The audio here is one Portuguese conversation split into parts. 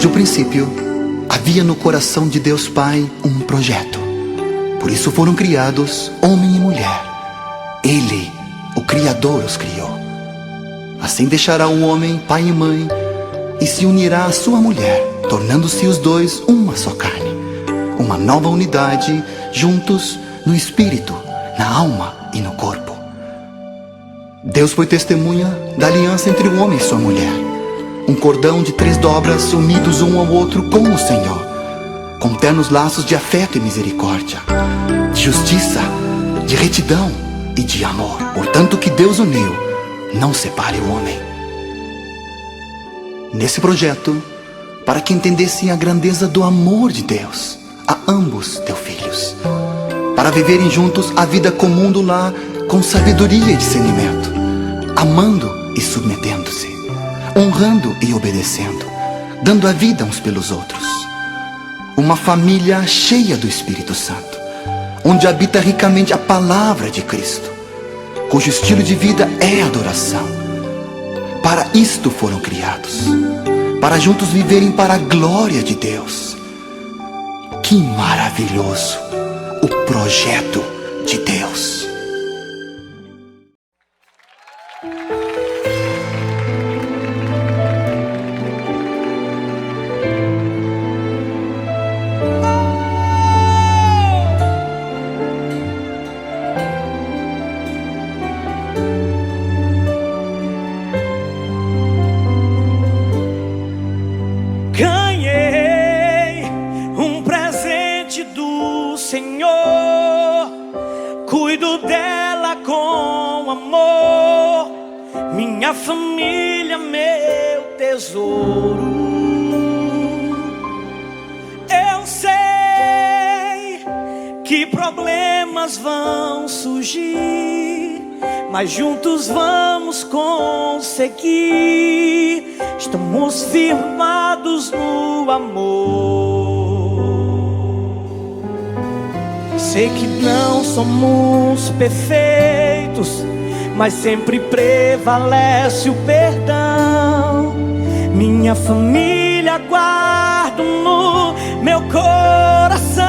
Desde o princípio, havia no coração de Deus Pai um projeto. Por isso foram criados homem e mulher. Ele, o Criador, os criou. Assim deixará o homem pai e mãe e se unirá à sua mulher, tornando-se os dois uma só carne. Uma nova unidade, juntos no espírito, na alma e no corpo. Deus foi testemunha da aliança entre o homem e sua mulher. Um cordão de 3 dobras unidos um ao outro com o Senhor, com ternos laços de afeto e misericórdia, de justiça, de retidão e de amor. Portanto, que Deus uniu, não separe o homem. Nesse projeto, para que entendessem a grandeza do amor de Deus a ambos teus filhos, para viverem juntos a vida comum do lar com sabedoria e discernimento, amando e submetendo-se, honrando e obedecendo, dando a vida uns pelos outros. Uma família cheia do Espírito Santo, onde habita ricamente a palavra de Cristo, cujo estilo de vida é adoração. Para isto foram criados, para juntos viverem para a glória de Deus. Que maravilhoso o projeto de Deus! Minha família, meu tesouro. Eu sei que problemas vão surgir, mas juntos vamos conseguir. Estamos firmados no amor. Sei que não somos perfeitos, mas sempre prevalece o perdão. Minha família guardo no meu coração.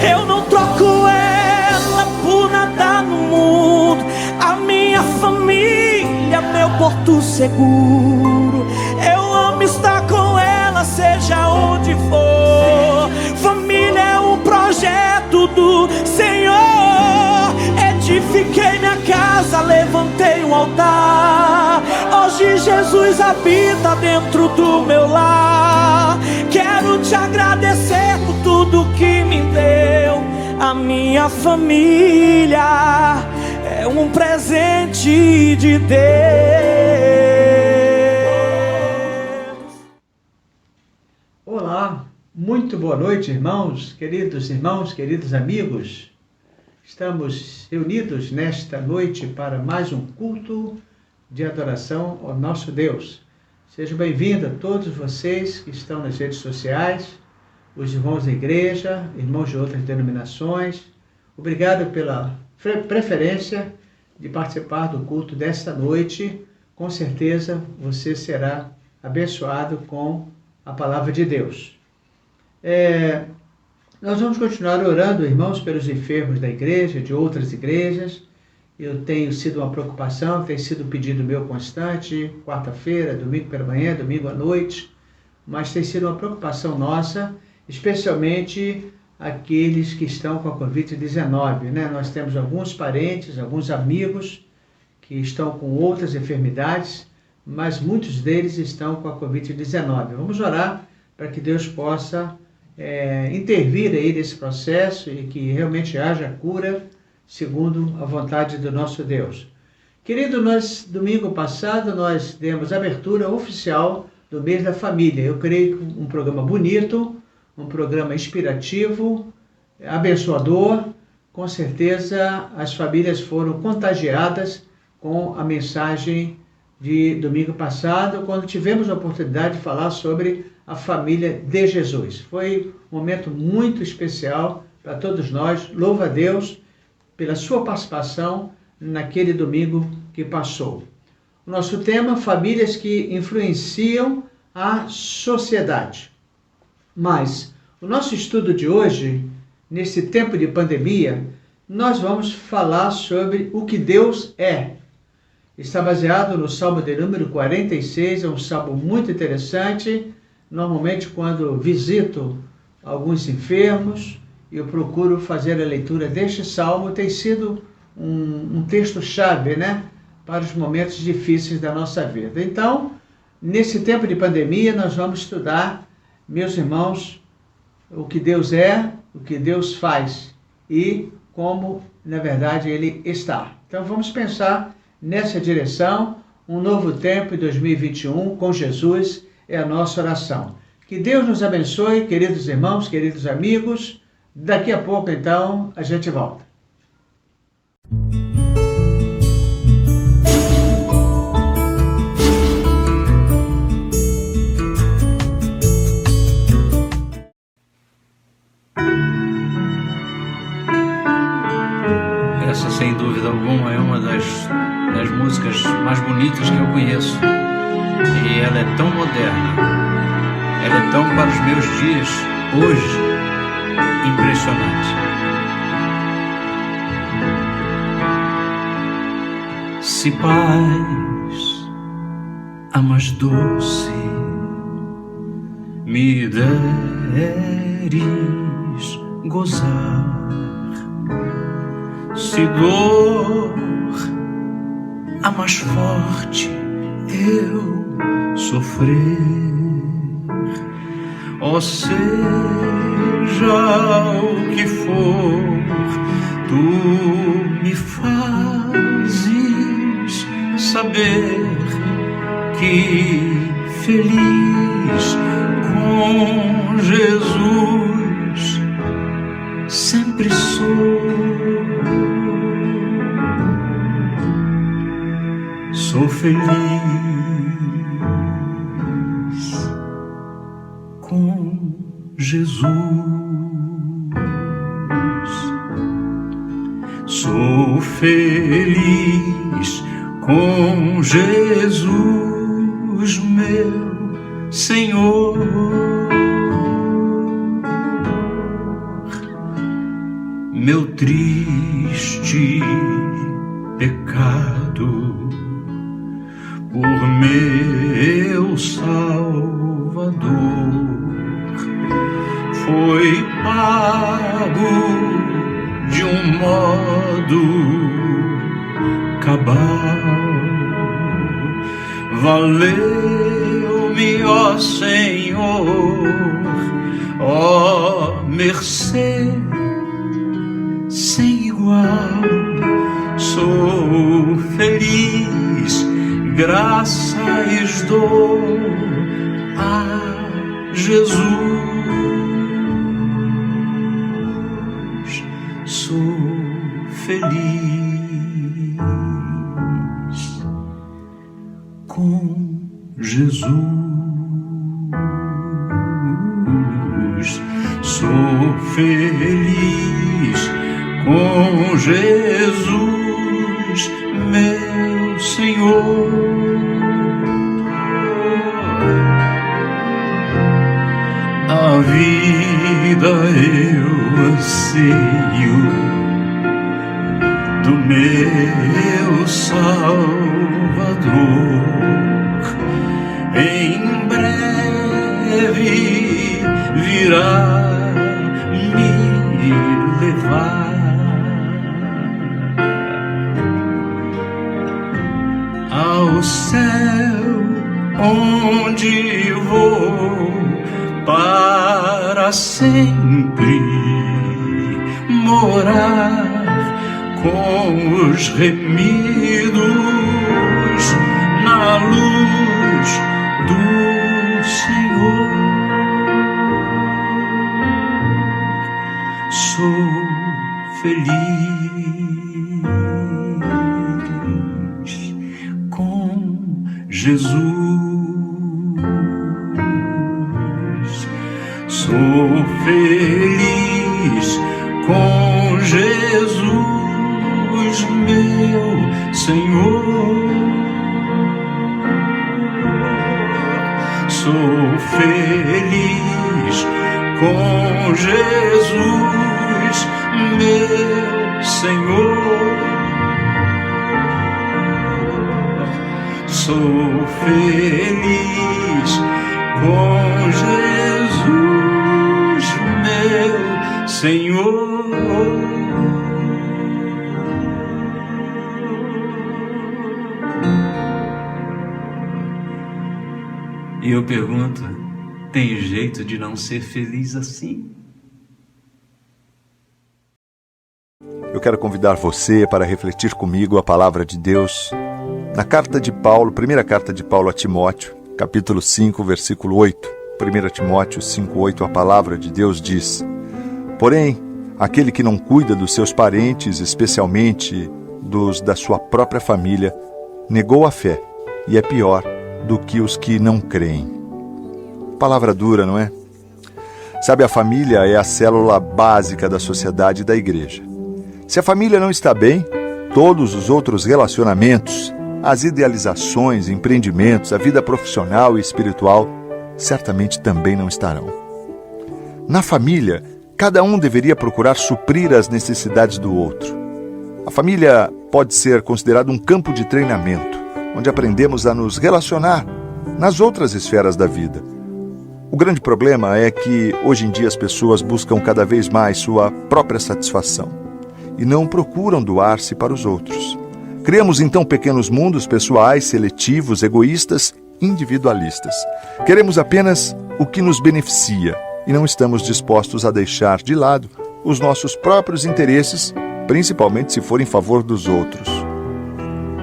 Eu não troco ela por nada no mundo. A minha família, meu porto seguro. Eu amo estar com ela, seja onde for. Família é um projeto do Senhor. Edifiquei minha casa, levantei um altar. Hoje Jesus habita dentro do meu lar. Quero te agradecer por tudo que me deu. A minha família é um presente de Deus. Olá, muito boa noite, irmãos, queridos amigos. Estamos reunidos nesta noite para mais um culto de adoração ao nosso Deus. Sejam bem-vindos a todos vocês que estão nas redes sociais, os irmãos da igreja, irmãos de outras denominações. Obrigado pela preferência de participar do culto desta noite. Com certeza você será abençoado com a palavra de Deus. Nós vamos continuar orando, irmãos, pelos enfermos da igreja, de outras igrejas. Eu tenho sido uma preocupação, tem sido um pedido meu constante, quarta-feira, domingo pela manhã, domingo à noite, mas tem sido uma preocupação nossa, especialmente aqueles que estão com a Covid-19, né? Nós temos alguns parentes, alguns amigos que estão com outras enfermidades, mas muitos deles estão com a Covid-19. Vamos orar para que Deus possa intervir aí nesse processo e que realmente haja cura segundo a vontade do nosso Deus. Querido, domingo passado nós demos abertura oficial do mês da família. Eu creio que um programa bonito, um programa inspirativo, abençoador. Com certeza as famílias foram contagiadas com a mensagem de domingo passado, quando tivemos a oportunidade de falar sobre a família de Jesus. Foi um momento muito especial para todos nós. Louva a Deus pela sua participação naquele domingo que passou. Nosso tema, famílias que influenciam a sociedade. Mas o nosso estudo de hoje, nesse tempo de pandemia, nós vamos falar sobre o que Deus é. Está baseado no Salmo de número 46, é um salmo muito interessante. Normalmente, quando visito alguns enfermos, eu procuro fazer a leitura deste salmo. Tem sido um texto-chave, né, para os momentos difíceis da nossa vida. Então, nesse tempo de pandemia, nós vamos estudar, meus irmãos, o que Deus é, o que Deus faz e como, na verdade, Ele está. Então, vamos pensar nessa direção. Um novo tempo em 2021 com Jesus é a nossa oração. Que Deus nos abençoe, queridos irmãos, queridos amigos. Daqui a pouco, então, a gente volta. Essa, sem dúvida alguma, é uma das músicas mais bonitas que eu conheço. E ela é tão moderna, ela é tão para os meus dias, hoje, impressionante. Se paz, a mais doce, me deres gozar, se dor, a mais forte, eu sofrer, ó seja o que for, tu me fazes saber que feliz com Jesus sempre sou. Sou feliz com Jesus. Sou feliz com Jesus, meu Senhor. Meu triste pecado por meu Salvador foi pago de um modo cabal. Valeu-me, ó Senhor, ó mercê sem igual. Sou feliz, graças dou a Jesus. Sou feliz com Jesus. Sou feliz com Jesus, meu Senhor. A vida eu anseio do meu Salvador. Em breve virá me levar ao céu, onde vou para sempre morar com os remidos na luz do Senhor. Sou feliz com Jesus. Sou feliz com Jesus, meu Senhor. Sou feliz com Jesus, meu Senhor. Sou feliz com Jesus, meu Senhor. E eu pergunto, tem jeito de não ser feliz assim? Eu quero convidar você para refletir comigo a palavra de Deus na carta de Paulo, primeira carta de Paulo a Timóteo, capítulo 5, versículo 8. 1 Timóteo 5, 8, a palavra de Deus diz: porém, aquele que não cuida dos seus parentes, especialmente dos da sua própria família, negou a fé e é pior do que os que não creem. Palavra dura, não é? Sabe, a família é a célula básica da sociedade e da igreja. Se a família não está bem, todos os outros relacionamentos, as idealizações, empreendimentos, a vida profissional e espiritual, certamente também não estarão. Na família, cada um deveria procurar suprir as necessidades do outro. A família pode ser considerada um campo de treinamento, onde aprendemos a nos relacionar nas outras esferas da vida. O grande problema é que, hoje em dia, as pessoas buscam cada vez mais sua própria satisfação e não procuram doar-se para os outros. Criamos, então, pequenos mundos pessoais, seletivos, egoístas, individualistas. Queremos apenas o que nos beneficia e não estamos dispostos a deixar de lado os nossos próprios interesses, principalmente se for em favor dos outros.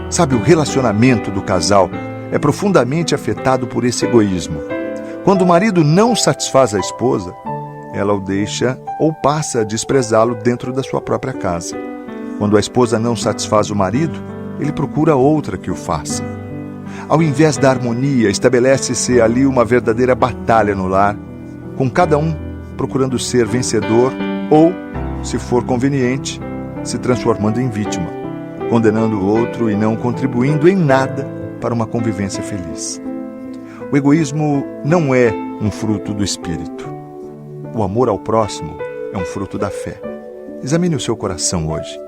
Sabe, o relacionamento do casal é profundamente afetado por esse egoísmo. Quando o marido não satisfaz a esposa, ela o deixa ou passa a desprezá-lo dentro da sua própria casa. Quando a esposa não satisfaz o marido, ele procura outra que o faça. Ao invés da harmonia, estabelece-se ali uma verdadeira batalha no lar, com cada um procurando ser vencedor ou, se for conveniente, se transformando em vítima, condenando o outro e não contribuindo em nada para uma convivência feliz. O egoísmo não é um fruto do espírito. O amor ao próximo é um fruto da fé. Examine o seu coração hoje.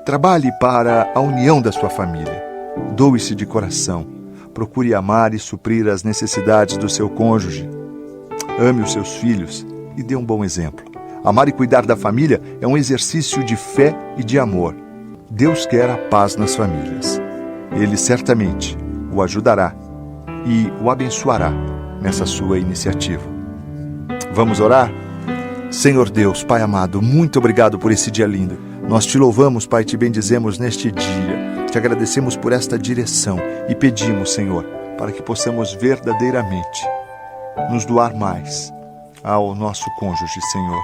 Trabalhe para a união da sua família. Doe-se de coração. Procure amar e suprir as necessidades do seu cônjuge. Ame os seus filhos e dê um bom exemplo. Amar e cuidar da família é um exercício de fé e de amor. Deus quer a paz nas famílias. Ele certamente o ajudará e o abençoará nessa sua iniciativa. Vamos orar? Senhor Deus, Pai amado, muito obrigado por esse dia lindo. Nós te louvamos, Pai, te bendizemos neste dia. Te agradecemos por esta direção e pedimos, Senhor, para que possamos verdadeiramente nos doar mais ao nosso cônjuge, Senhor.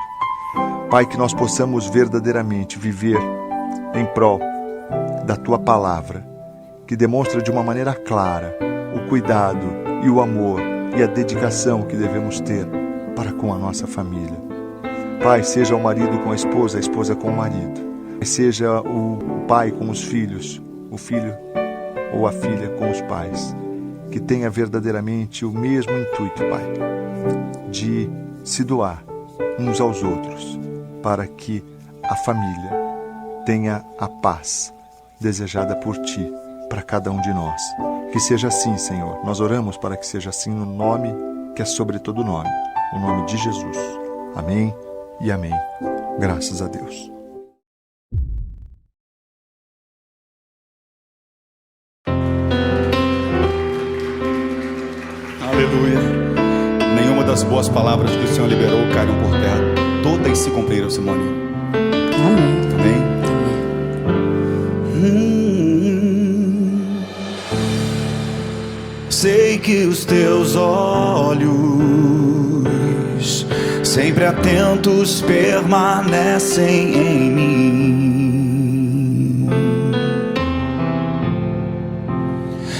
Pai, que nós possamos verdadeiramente viver em prol da Tua Palavra, que demonstra de uma maneira clara o cuidado e o amor e a dedicação que devemos ter para com a nossa família. Pai, seja o marido com a esposa com o marido. Seja o pai com os filhos, o filho ou a filha com os pais. Que tenha verdadeiramente o mesmo intuito, Pai, de se doar uns aos outros, para que a família tenha a paz desejada por Ti para cada um de nós. Que seja assim, Senhor. Nós oramos para que seja assim no nome que é sobre todo nome, o nome de Jesus. Amém e amém. Graças a Deus. Aleluia. Nenhuma das boas palavras que o Senhor liberou caíram por terra. Todas se cumpriram, Simone. Amém. Amém. Sei que os teus olhos, sempre atentos, permanecem em mim,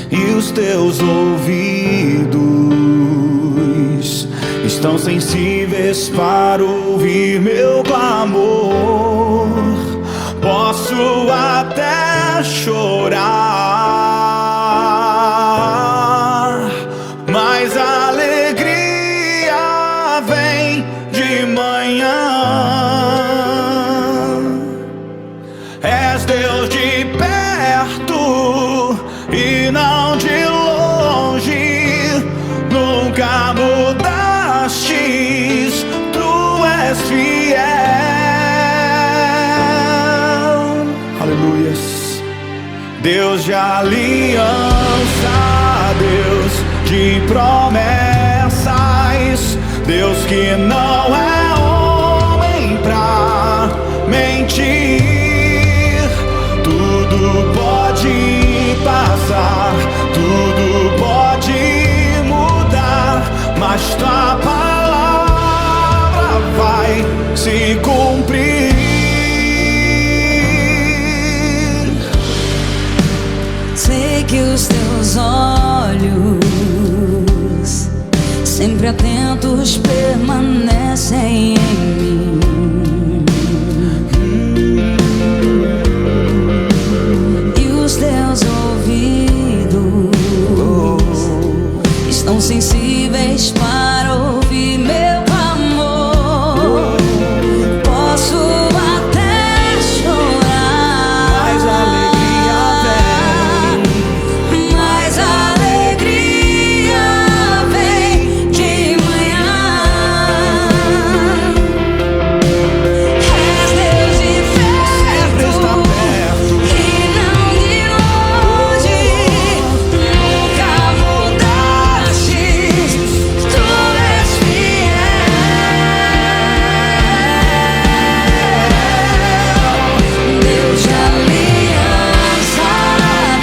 e os teus ouvidos estão sensíveis para ouvir meu clamor. Posso até chorar, mas a alegria Deus de aliança, Deus de promessas, Deus que não é homem pra mentir. Tudo pode passar, tudo pode mudar, mas tua palavra vai se cumprir. Sei que os teus olhos, sempre atentos, permanecem em mim. E os teus ouvidos estão sensíveis para ouvir meu amor. Posso até chorar, Mas a alegria vem, mas a alegria vem de manhã. És Deus de sempre está perto perto. e não de longe. Nunca mudaste, tu és fiel. Deus de aliança,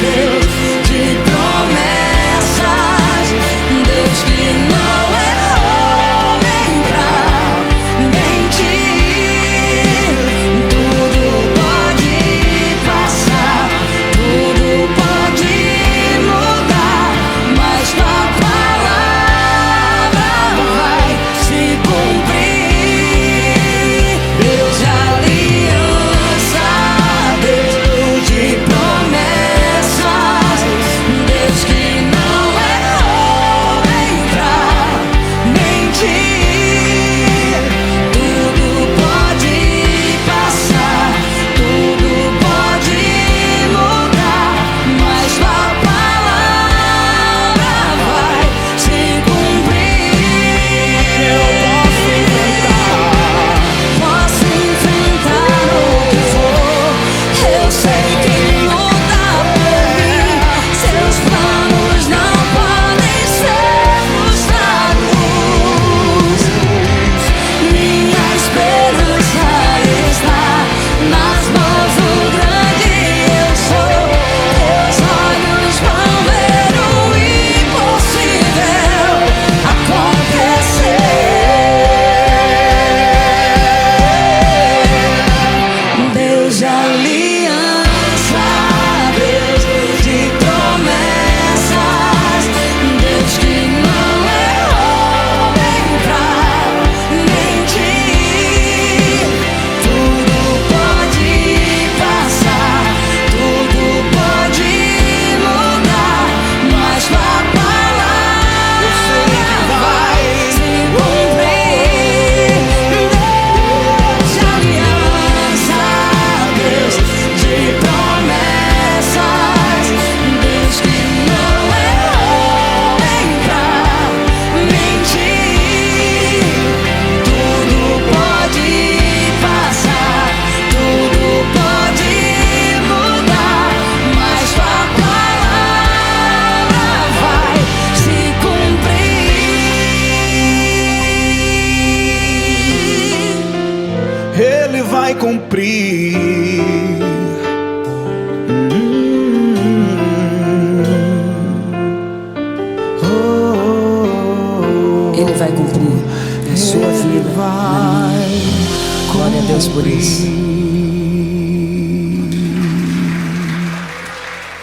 Deus de promessas, Deus que não é homem pra mentir. Tudo pode passar, tudo pode mudar, mas tua palavra vai se cumprir. Deus de aliança, Deus de promessas, Deus que não é homem pra mentir. Tudo pode passar, tudo pode mudar, mas tua palavra vai se cumprir. Eu Posso enfrentar o que for, eu sei que luta por mim. Seus planos não podem ser frustrados. Minha esperança está nas mãos do grande eu sou. Teus olhos vão ver o impossível acontecer. Deus de aliança, Deus de promessas, Deus que não é homem pra mentir. Tudo pode passar, tudo pode mudar, mas tua palavra vai se cumprir. Deus de aliança, Deus de promessas, Deus que não é homem pra mentir. Tudo pode passar, tudo pode mudar, mas tua palavra vai se cumprir. Ele vai cumprir. Ele vai cumprir na sua vida, na minha. Glória a Deus por isso.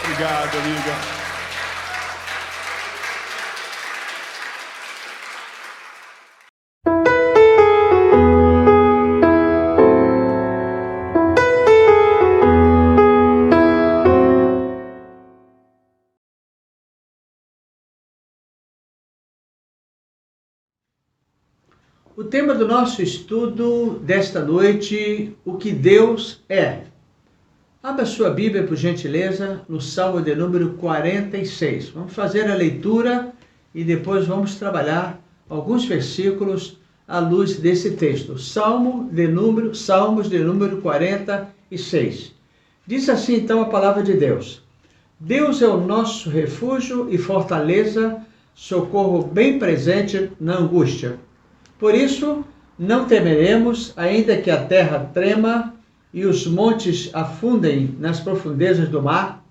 Obrigado, amiga. O tema do nosso estudo desta noite, o que Deus é. Abra sua Bíblia, por gentileza, no Salmo de número 46. Vamos fazer a leitura e depois vamos trabalhar alguns versículos à luz desse texto. Salmos de número 46. Diz assim então a palavra de Deus: Deus é o nosso refúgio e fortaleza, socorro bem presente na angústia. Por isso, não temeremos, ainda que a terra trema e os montes afundem nas profundezas do mar,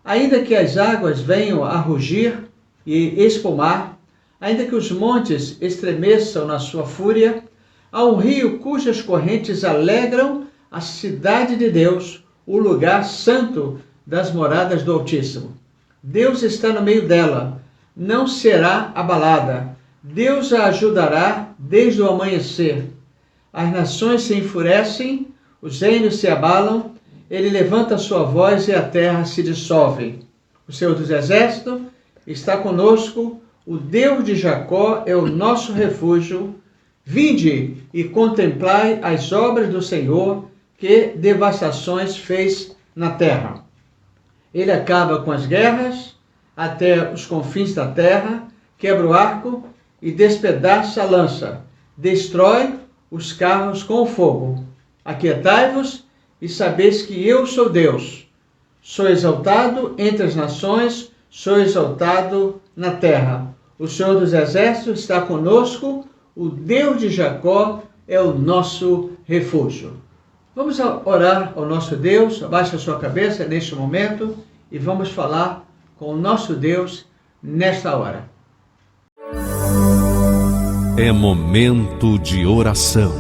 ainda que as águas venham a rugir e espumar, ainda que os montes estremeçam na sua fúria, há um rio cujas correntes alegram a cidade de Deus, o lugar santo das moradas do Altíssimo. Deus está no meio dela, não será abalada. Deus a ajudará desde o amanhecer. As nações se enfurecem, os reinos se abalam, ele levanta a sua voz e a terra se dissolve. O Senhor dos Exércitos está conosco, o Deus de Jacó é o nosso refúgio. Vinde e contemplai as obras do Senhor, que devastações fez na terra. Ele acaba com as guerras até os confins da terra, quebra o arco e despedaça a lança, destrói os carros com o fogo. Aquietai-vos e sabeis que eu sou Deus. Sou exaltado entre as nações, sou exaltado na terra. O Senhor dos Exércitos está conosco, o Deus de Jacó é o nosso refúgio. Vamos orar ao nosso Deus, abaixe a sua cabeça neste momento e vamos falar com o nosso Deus nesta hora. É momento de oração.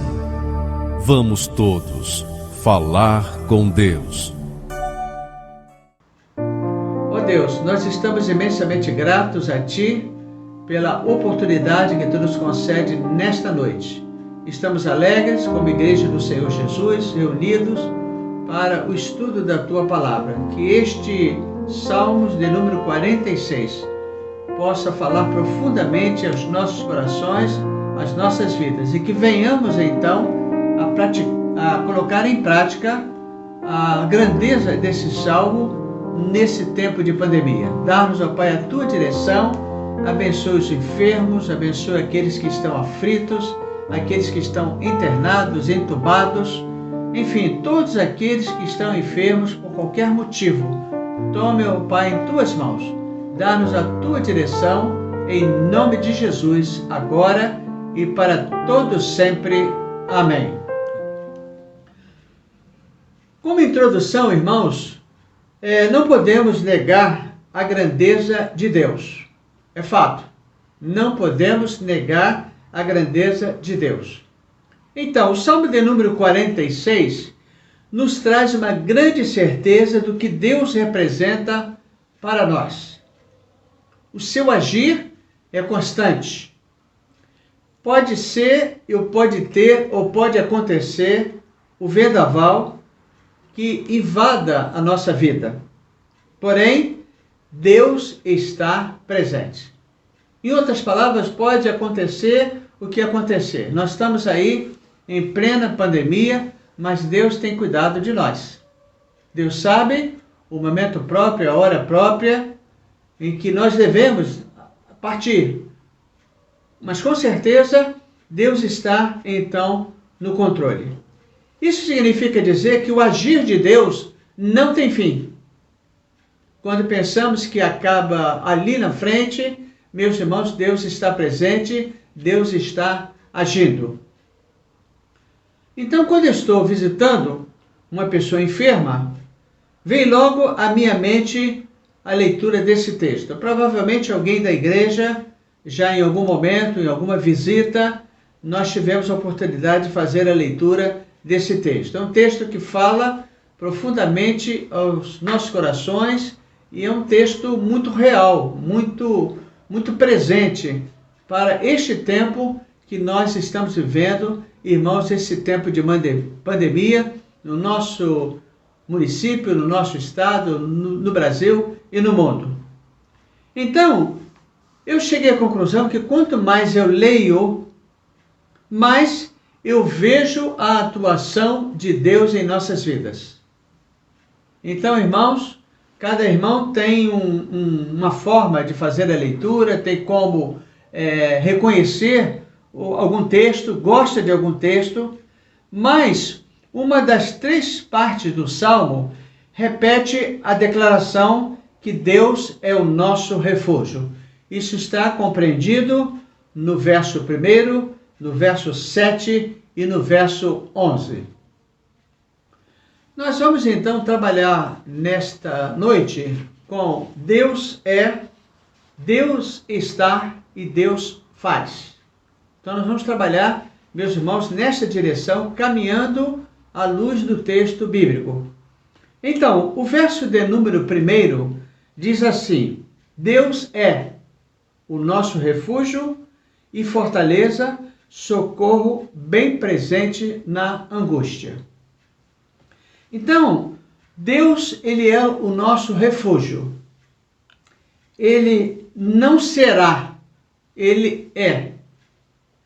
Vamos todos falar com Deus. Ó Deus, nós estamos imensamente gratos a Ti pela oportunidade que Tu nos concede nesta noite. Estamos alegres como Igreja do Senhor Jesus, reunidos para o estudo da Tua Palavra. Que este Salmos de número 46 possa falar profundamente aos nossos corações, às nossas vidas, e que venhamos então a colocar em prática a grandeza desse Salmo nesse tempo de pandemia. Dá-nos, ó Pai, a Tua direção, abençoe os enfermos, abençoe aqueles que estão aflitos, aqueles que estão internados, entubados, enfim, todos aqueles que estão enfermos por qualquer motivo. Tome, ó Pai, em Tuas mãos, dá-nos a Tua direção, em nome de Jesus, agora e para todos sempre. Amém. Como introdução, irmãos, não podemos negar a grandeza de Deus. É fato, não podemos negar a grandeza de Deus. Então, o Salmo de número 46 nos traz uma grande certeza do que Deus representa para nós. O seu agir é constante. Pode ser, ou pode ter, ou pode acontecer o vendaval que invada a nossa vida. Porém, Deus está presente. Em outras palavras, pode acontecer o que acontecer. Nós estamos aí em plena pandemia, mas Deus tem cuidado de nós. Deus sabe o momento próprio, a hora própria, em que nós devemos partir. Mas com certeza, Deus está, então, no controle. Isso significa dizer que o agir de Deus não tem fim. Quando pensamos que acaba ali na frente, meus irmãos, Deus está presente, Deus está agindo. Então, quando eu estou visitando uma pessoa enferma, vem logo à minha mente a leitura desse texto. Provavelmente alguém da igreja, já em algum momento, em alguma visita, nós tivemos a oportunidade de fazer a leitura desse texto. É um texto que fala profundamente aos nossos corações e é um texto muito real, muito presente para este tempo que nós estamos vivendo, irmãos, esse tempo de pandemia no nosso município, no nosso estado, no Brasil e no mundo. Então, eu cheguei à conclusão que quanto mais eu leio, mais eu vejo a atuação de Deus em nossas vidas. Então, irmãos, cada irmão tem uma forma de fazer a leitura, tem como reconhecer algum texto, gosta de algum texto, mas uma das três partes do Salmo repete a declaração que Deus é o nosso refúgio. Isso está compreendido no verso 1, no verso 7 e no verso 11. Nós vamos então trabalhar nesta noite com Deus é, Deus está e Deus faz. Então nós vamos trabalhar, meus irmãos, nesta direção, caminhando à luz do texto bíblico. Então, o verso de número 1 diz assim: Deus é o nosso refúgio e fortaleza, socorro bem presente na angústia. Então, Deus, ele é o nosso refúgio. Ele não será, ele é.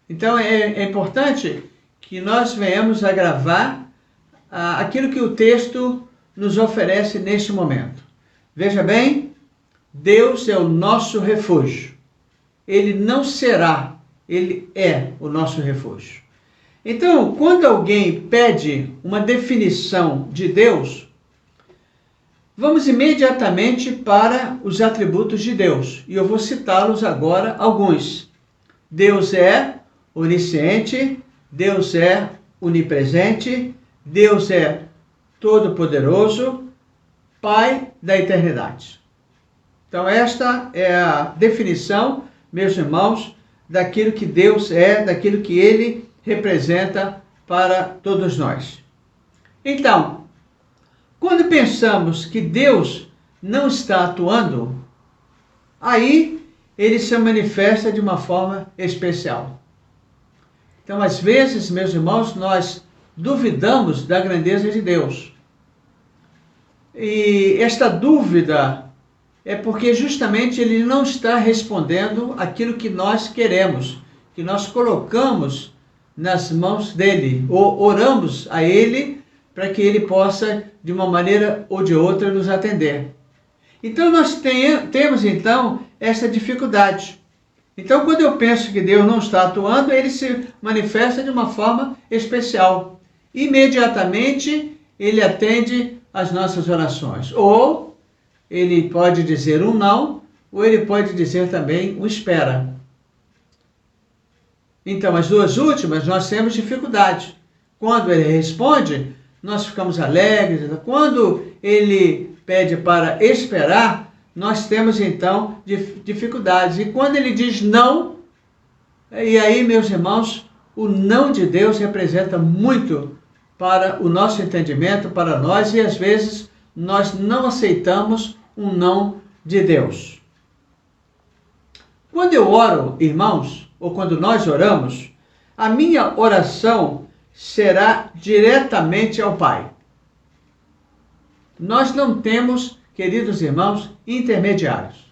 Então, é importante que nós venhamos a gravar aquilo que o texto nos oferece neste momento. Veja bem, Deus é o nosso refúgio. Ele não será, ele é o nosso refúgio. Então, quando alguém pede uma definição de Deus, vamos imediatamente para os atributos de Deus. E eu vou citá-los agora alguns. Deus é onisciente, Deus é onipresente, Deus é todo-poderoso, Pai da eternidade. Então, esta é a definição, meus irmãos, daquilo que Deus é, daquilo que Ele representa para todos nós. Então, quando pensamos que Deus não está atuando, aí Ele se manifesta de uma forma especial. Então, às vezes, meus irmãos, nós duvidamos da grandeza de Deus. E esta dúvida é porque justamente Ele não está respondendo aquilo que nós queremos, que nós colocamos nas mãos dEle, ou oramos a Ele para que Ele possa, de uma maneira ou de outra, nos atender. Então, nós temos, então, essa dificuldade. Então, quando eu penso que Deus não está atuando, Ele se manifesta de uma forma especial. Imediatamente, Ele atende às nossas orações. Ou Ele pode dizer um não, ou Ele pode dizer também um espera. Então, as duas últimas, nós temos dificuldade. Quando Ele responde, nós ficamos alegres. Quando Ele pede para esperar, nós temos, então, dificuldades. E quando Ele diz não, e aí, meus irmãos, o não de Deus representa muito para o nosso entendimento, para nós, e às vezes nós não aceitamos um não de Deus. Quando eu oro, irmãos, ou quando nós oramos, a minha oração será diretamente ao Pai. Nós não temos, queridos irmãos, intermediários.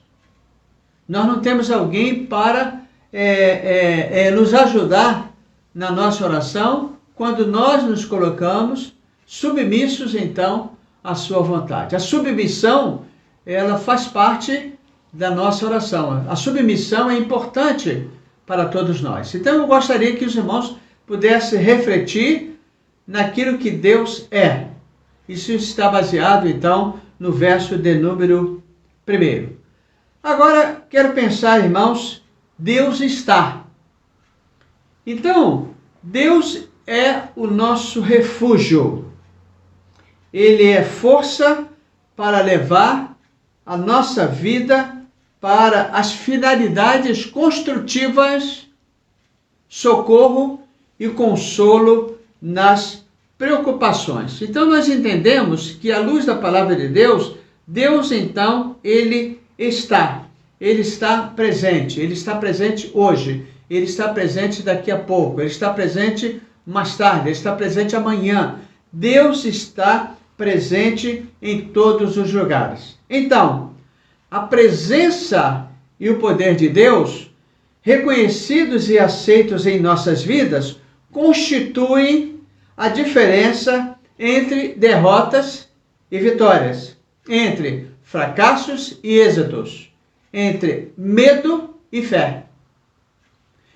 Nós não temos alguém para nos ajudar na nossa oração quando nós nos colocamos submissos, então, à sua vontade. A submissão, ela faz parte da nossa oração. A submissão é importante para todos nós. Então, eu gostaria que os irmãos pudessem refletir naquilo que Deus é. Isso está baseado, então, no verso de número 1. Agora, quero pensar, irmãos, Deus está. Então, Deus é o nosso refúgio. Ele é força para levar a nossa vida para as finalidades construtivas, socorro e consolo nas preocupações. Então, nós entendemos que, à luz da palavra de Deus, Deus, então, Ele está presente. Ele está presente hoje. Ele está presente daqui a pouco. Ele está presente mais tarde. Ele está presente amanhã. Deus está presente em todos os lugares. Então, a presença e o poder de Deus, reconhecidos e aceitos em nossas vidas, constituem a diferença entre derrotas e vitórias, entre fracassos e êxitos, entre medo e fé.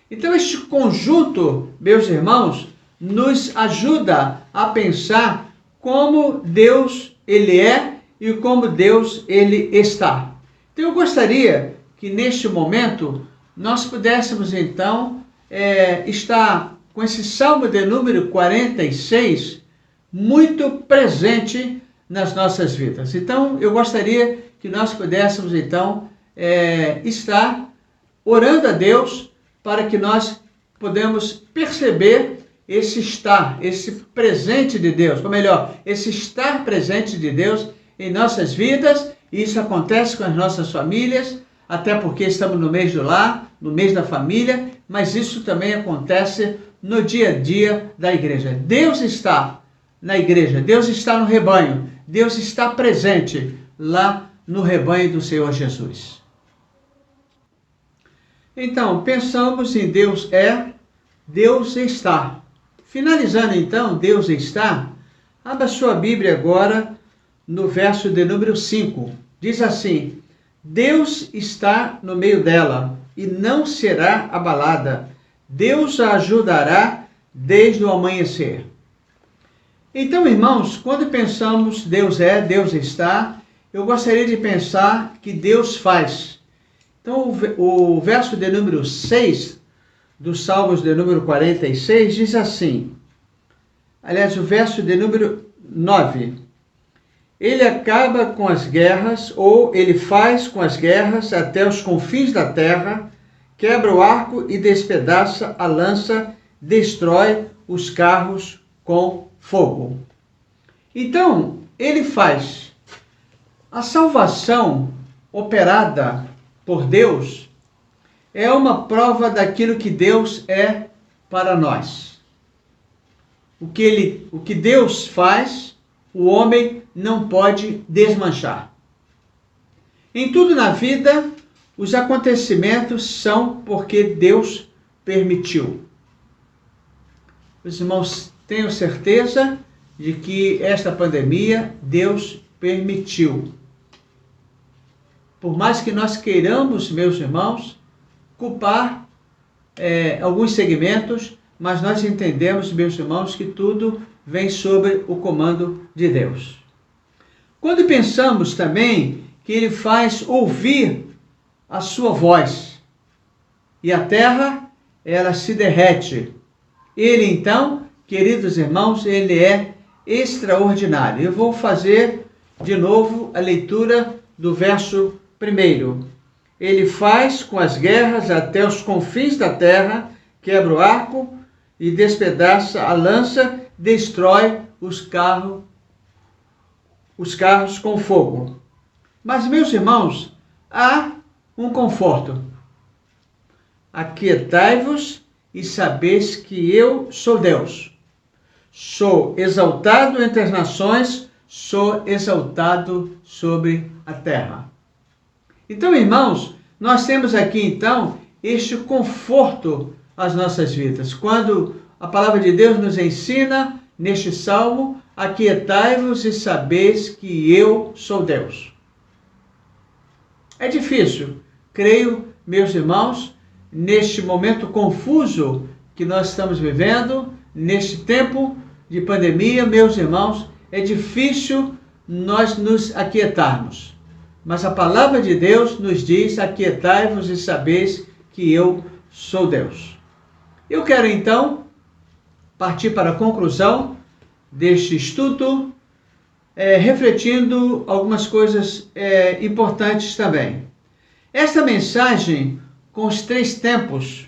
Então, este conjunto, meus irmãos, nos ajuda a pensar como Deus, Ele é e como Deus ele está. Então eu gostaria que neste momento nós pudéssemos então estar com esse Salmo de número 46 muito presente nas nossas vidas. Então eu gostaria que nós pudéssemos então estar orando a Deus para que nós podemos perceber esse estar, esse presente de Deus, ou melhor, esse estar presente de Deus em nossas vidas. E isso acontece com as nossas famílias, até porque estamos no mês do lar, no mês da família, mas isso também acontece no dia a dia da igreja. Deus está na igreja, Deus está no rebanho, Deus está presente lá no rebanho do Senhor Jesus. Então, pensamos em Deus Deus está. Finalizando então, Deus está, abra sua Bíblia agora no verso de número 5. Diz assim: Deus está no meio dela e não será abalada. Deus a ajudará desde o amanhecer. Então, irmãos, quando pensamos Deus Deus está, eu gostaria de pensar que Deus faz. Então, o verso de número 6 dos Salmos de número 46 diz assim, aliás, o verso de número 9: Ele acaba com as guerras, ou ele faz com as guerras até os confins da terra, quebra o arco e despedaça a lança, destrói os carros com fogo. Então, ele faz. A salvação operada por Deus é uma prova daquilo que Deus é para nós. O que Deus faz, o homem não pode desmanchar. Em tudo na vida, os acontecimentos são porque Deus permitiu. Os irmãos, tenho certeza de que esta pandemia Deus permitiu. Por mais que nós queiramos, meus irmãos, culpar alguns segmentos, mas nós entendemos, meus irmãos, que tudo vem sob o comando de Deus. Quando pensamos também que Ele faz ouvir a sua voz, e a terra, ela se derrete. Ele, então, queridos irmãos, Ele é extraordinário. Eu vou fazer de novo a leitura do verso 1. Ele faz com as guerras até os confins da terra, quebra o arco e despedaça a lança, destrói os carros com fogo. Mas, meus irmãos, há um conforto. Aquietai-vos e sabeis que eu sou Deus. Sou exaltado entre as nações, sou exaltado sobre a terra. Então, irmãos, nós temos aqui, então, este conforto às nossas vidas. Quando a palavra de Deus nos ensina, neste salmo, aquietai-vos e sabeis que eu sou Deus. É difícil, creio, meus irmãos, neste momento confuso que nós estamos vivendo, neste tempo de pandemia, meus irmãos, é difícil nós nos aquietarmos. Mas a palavra de Deus nos diz, aquietai-vos e sabeis que eu sou Deus. Eu quero então partir para a conclusão deste estudo, refletindo algumas coisas importantes também. Esta mensagem, com os 3 tempos,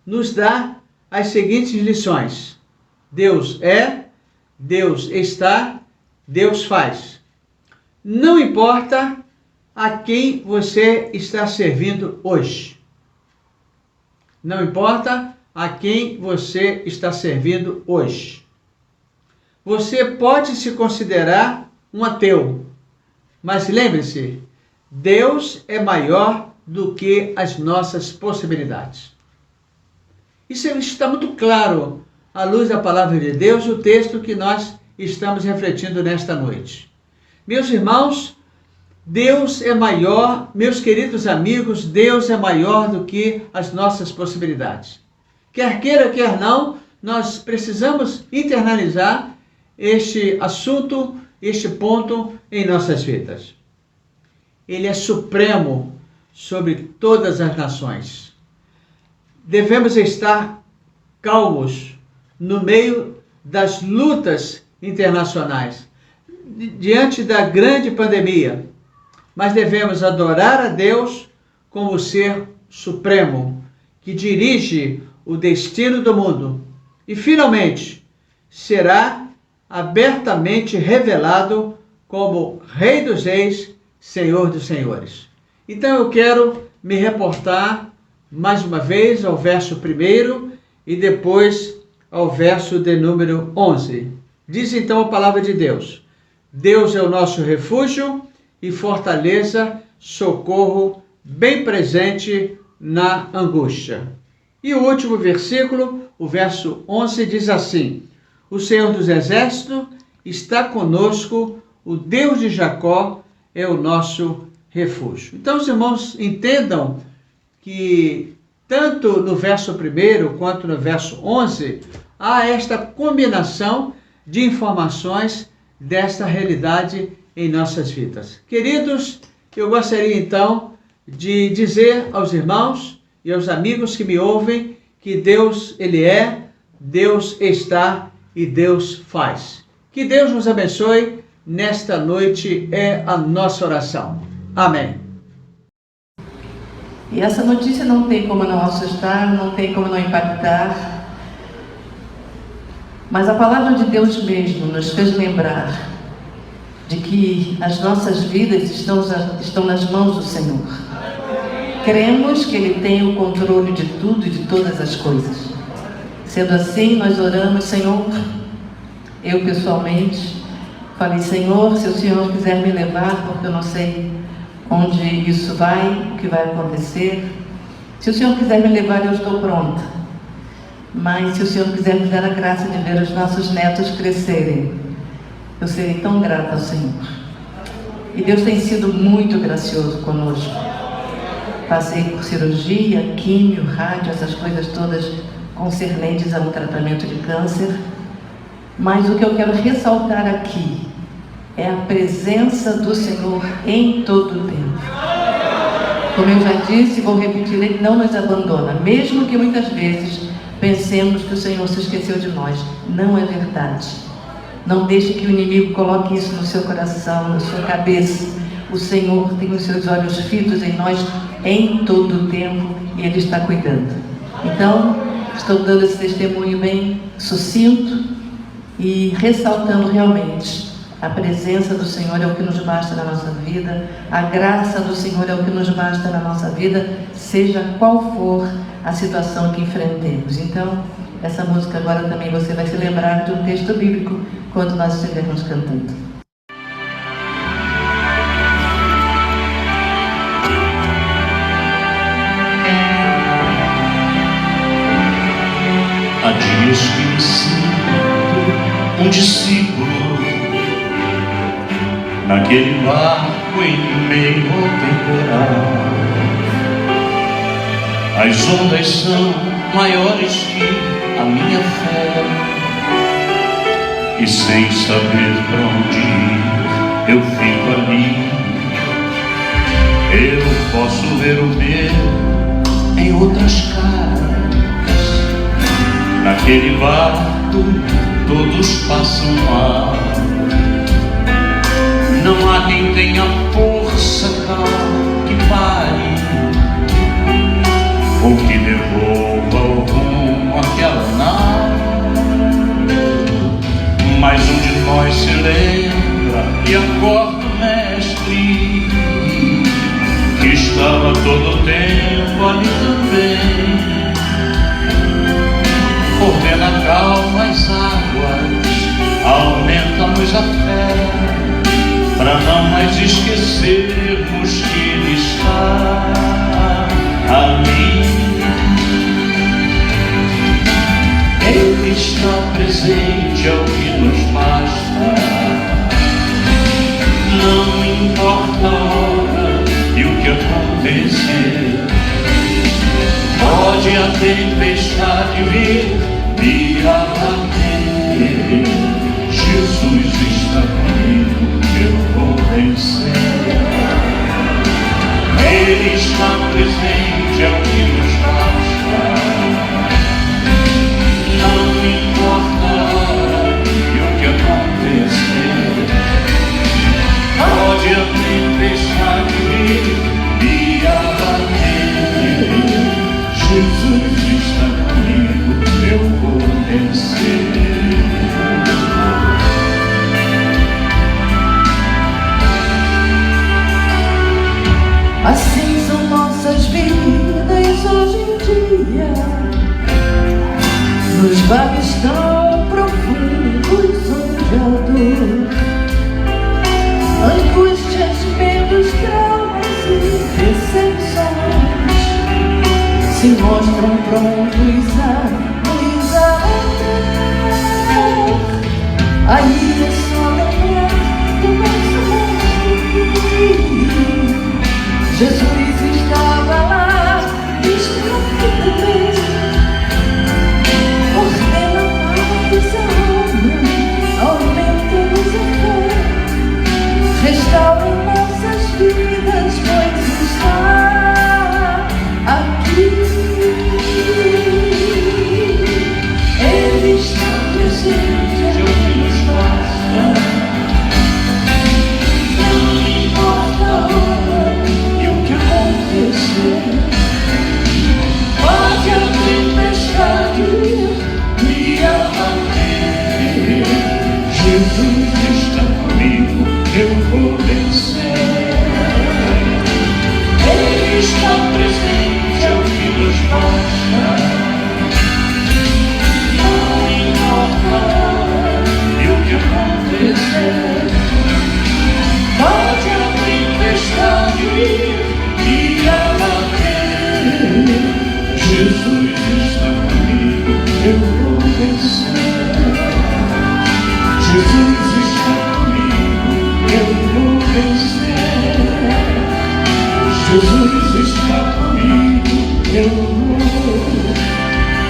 nos dá as seguintes lições. Deus é, Deus está, Deus faz. Não importa a quem você está servindo hoje. Não importa a quem você está servindo hoje. Você pode se considerar um ateu, mas lembre-se, Deus é maior do que as nossas possibilidades. Isso está muito claro à luz da palavra de Deus, o texto que nós estamos refletindo nesta noite. Meus irmãos, Deus é maior, meus queridos amigos, Deus é maior do que as nossas possibilidades. Quer queira, quer não, nós precisamos internalizar este assunto este ponto em nossas vidas. Ele é supremo sobre todas as nações. Devemos estar calmos no meio das lutas internacionais, diante da grande pandemia, mas devemos adorar a Deus como o ser supremo, que dirige o destino do mundo e, finalmente, será abertamente revelado como Rei dos Reis, Senhor dos Senhores. Então eu quero me reportar mais uma vez ao verso 1 e depois ao verso de número 11. Diz então a palavra de Deus: Deus é o nosso refúgio e fortaleza, socorro bem presente na angústia. E o último versículo, o verso 11, diz assim: o Senhor dos Exércitos está conosco, o Deus de Jacó é o nosso refúgio. Então, os irmãos entendam que tanto no verso 1 quanto no verso 11, há esta combinação de informações desta realidade em nossas vidas. Queridos, eu gostaria então de dizer aos irmãos e aos amigos que me ouvem que Deus, Ele é, Deus está e Deus faz. Que Deus nos abençoe. Nesta noite é a nossa oração. Amém. E essa notícia não tem como não assustar, não tem como não impactar. Mas a palavra de Deus mesmo nos fez lembrar de que as nossas vidas estão nas mãos do Senhor. Cremos que Ele tem o controle de tudo e de todas as coisas. Sendo assim, nós oramos: Senhor, eu pessoalmente falei: Senhor, se o Senhor quiser me levar, porque eu não sei onde isso vai, o que vai acontecer. Se o Senhor quiser me levar, eu estou pronta. Mas se o Senhor quiser me dar a graça de ver os nossos netos crescerem, eu serei tão grata ao Senhor. E Deus tem sido muito gracioso conosco. Passei por cirurgia, químio, rádio, essas coisas todas concernentes a um tratamento de câncer. Mas o que eu quero ressaltar aqui é a presença do Senhor em todo o tempo. Como eu já disse, vou repetir, Ele não nos abandona, mesmo que muitas vezes pensemos que o Senhor se esqueceu de nós. Não é verdade. Não deixe que o inimigo coloque isso no seu coração, na sua cabeça. O Senhor tem os seus olhos fitos em nós em todo o tempo e Ele está cuidando. Então, estou dando esse testemunho bem sucinto e ressaltando realmente a presença do Senhor é o que nos basta na nossa vida, a graça do Senhor é o que nos basta na nossa vida, seja qual for a situação que enfrentemos. Então, essa música agora também você vai se lembrar de um texto bíblico quando nós estivermos cantando. Há dias que me sinto um discípulo naquele barco em meio ao temporal. As ondas são maiores que a minha fé, e sem saber para onde ir, eu fico ali. Eu posso ver o meu em outras caras. Naquele barco todos passam mal. Não há quem tenha força que pare, ou que devolva o rumo àquela nau. Mas um de nós se lembra e acorda o mestre, que estava todo o tempo ali também. Ordena calma as águas, aumenta-nos a fé, para não mais esquecermos que Ele está ali. Ele está presente, é o que nos basta. Não importa a hora e o que acontecer. Pode a tempestade vir e abater, Jesus está comigo. se mostram prontos a amar. Aí é só lembrar do nosso mundo. Jesus estava lá, distraído bem. Ordena paz a alma, aumenta-nos a fé, restaura nossas vidas, pois está aqui. Ele está presente, nos basta. Não importa a hora e o que acontecer. Pode a tempestade me abater. Jesus está comigo, eu vou vencer. Ele está presente, é o que nos basta. Não importa a hora e o que acontecer. Pode a tempestade me abater. Jesus está comigo, eu vou vencer. Jesus está comigo, eu vou vencer. Jesus está comigo, eu vou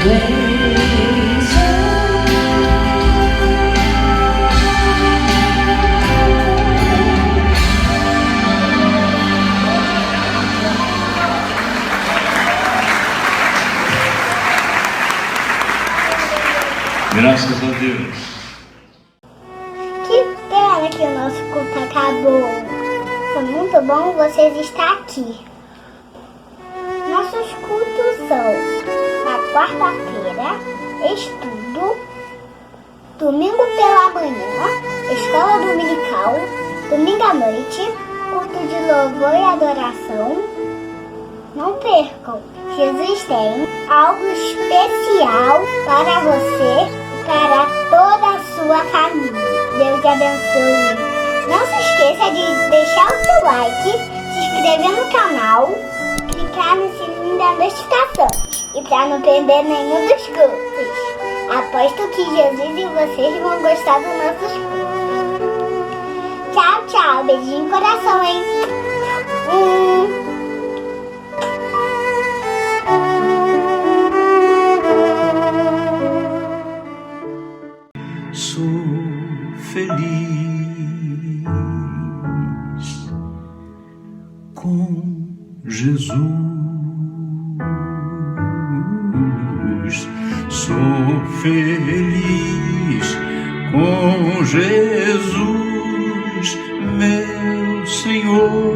vencer. Graças a Deus. Que pena que o nosso culto acabou. Foi muito bom vocês estar aqui. Nossos cultos são na quarta-feira, estudo, domingo pela manhã, escola dominical, domingo à noite, culto de louvor e adoração. Não percam, Jesus tem algo especial para você e para toda a sua família. Deus te abençoe. Não se esqueça de deixar o seu like, se inscrever no canal, clicar no sininho das notificações e para não perder nenhum dos cultos. Aposto que Jesus e vocês vão gostar dos nossos cultos. Tchau, tchau. Beijinho no coração, hein? Sou feliz com Jesus. Sou feliz com Jesus, meu Senhor.